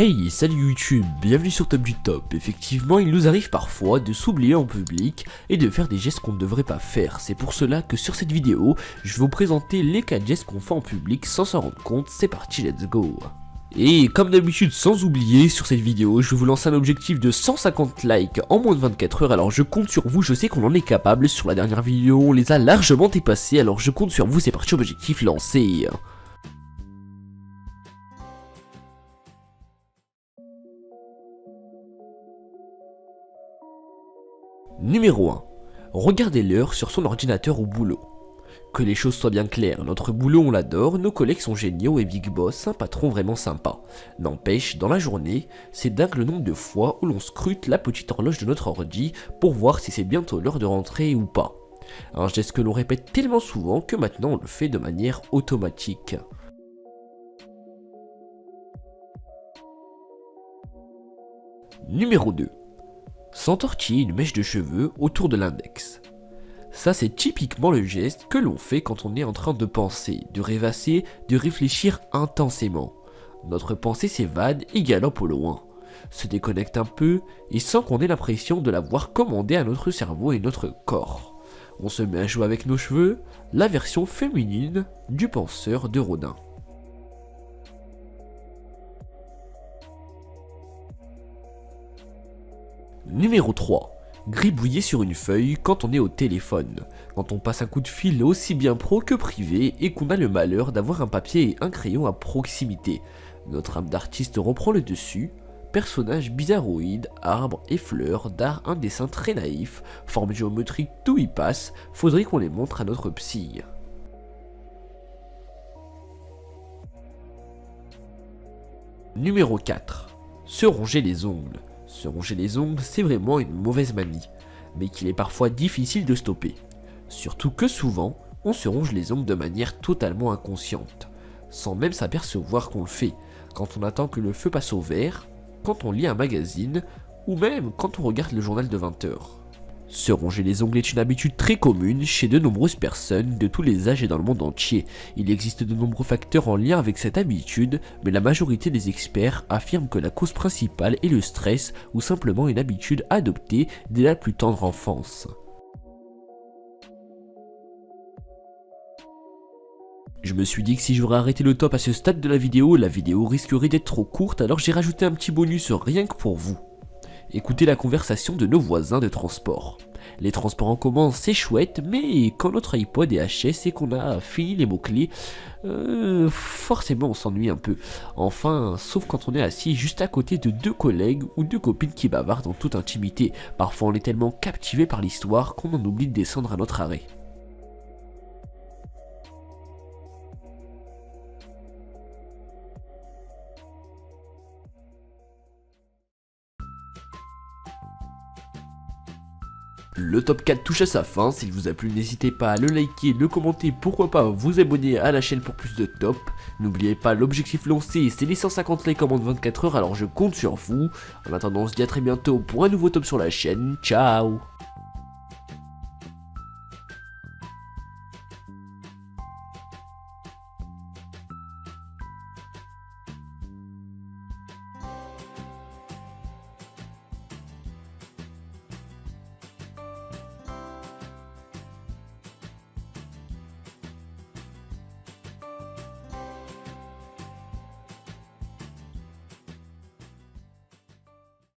Hey, salut YouTube, bienvenue sur Top du Top. Effectivement, il nous arrive parfois de s'oublier en public et de faire des gestes qu'on ne devrait pas faire. C'est pour cela que sur cette vidéo, je vais vous présenter les 4 gestes qu'on fait en public sans s'en rendre compte. C'est parti, let's go. Et comme d'habitude, sans oublier, sur cette vidéo, je vais vous lancer un objectif de 150 likes en moins de 24 heures. Alors je compte sur vous, je sais qu'on en est capable. Sur la dernière vidéo, on les a largement dépassés. Alors je compte sur vous, c'est parti, objectif lancé. Numéro 1. Regardez l'heure sur son ordinateur au boulot. Que les choses soient bien claires, notre boulot on l'adore, nos collègues sont géniaux et Big Boss, un patron vraiment sympa. N'empêche, dans la journée, c'est dingue le nombre de fois où l'on scrute la petite horloge de notre ordi pour voir si c'est bientôt l'heure de rentrer ou pas. Un geste que l'on répète tellement souvent que maintenant on le fait de manière automatique. Numéro 2. S'entortiller une mèche de cheveux autour de l'index. Ça c'est typiquement le geste que l'on fait quand on est en train de penser, de rêvasser, de réfléchir intensément. Notre pensée s'évade et galope au loin, se déconnecte un peu et sans qu'on ait l'impression de l'avoir commandé à notre cerveau et notre corps. On se met à jouer avec nos cheveux, la version féminine du penseur de Rodin. Numéro 3. Gribouiller sur une feuille quand on est au téléphone. Quand on passe un coup de fil aussi bien pro que privé et qu'on a le malheur d'avoir un papier et un crayon à proximité. Notre âme d'artiste reprend le dessus. Personnages bizarroïdes, arbres et fleurs, d'art, un dessin très naïf, forme géométrique, tout y passe, faudrait qu'on les montre à notre psy. Numéro 4. Se ronger les ongles. Se ronger les ongles, c'est vraiment une mauvaise manie, mais qu'il est parfois difficile de stopper. Surtout que souvent, on se ronge les ongles de manière totalement inconsciente, sans même s'apercevoir qu'on le fait, quand on attend que le feu passe au vert, quand on lit un magazine, ou même quand on regarde le journal de 20 h. Se ronger les ongles est une habitude très commune chez de nombreuses personnes de tous les âges et dans le monde entier. Il existe de nombreux facteurs en lien avec cette habitude, mais la majorité des experts affirment que la cause principale est le stress ou simplement une habitude adoptée dès la plus tendre enfance. Je me suis dit que si j'aurais arrêté le top à ce stade de la vidéo risquerait d'être trop courte, alors j'ai rajouté un petit bonus rien que pour vous. Écoutez la conversation de nos voisins de transport. Les transports en commun c'est chouette, mais quand notre iPod est HS et qu'on a fini les mots-clés, forcément on s'ennuie un peu. Enfin, sauf quand on est assis juste à côté de 2 collègues ou 2 copines qui bavardent en toute intimité. Parfois on est tellement captivé par l'histoire qu'on en oublie de descendre à notre arrêt. Le top 4 touche à sa fin, s'il vous a plu n'hésitez pas à le liker, le commenter, pourquoi pas vous abonner à la chaîne pour plus de top. N'oubliez pas l'objectif lancé c'est les 150 likes en moins de 24 heures alors je compte sur vous. En attendant on se dit à très bientôt pour un nouveau top sur la chaîne, ciao.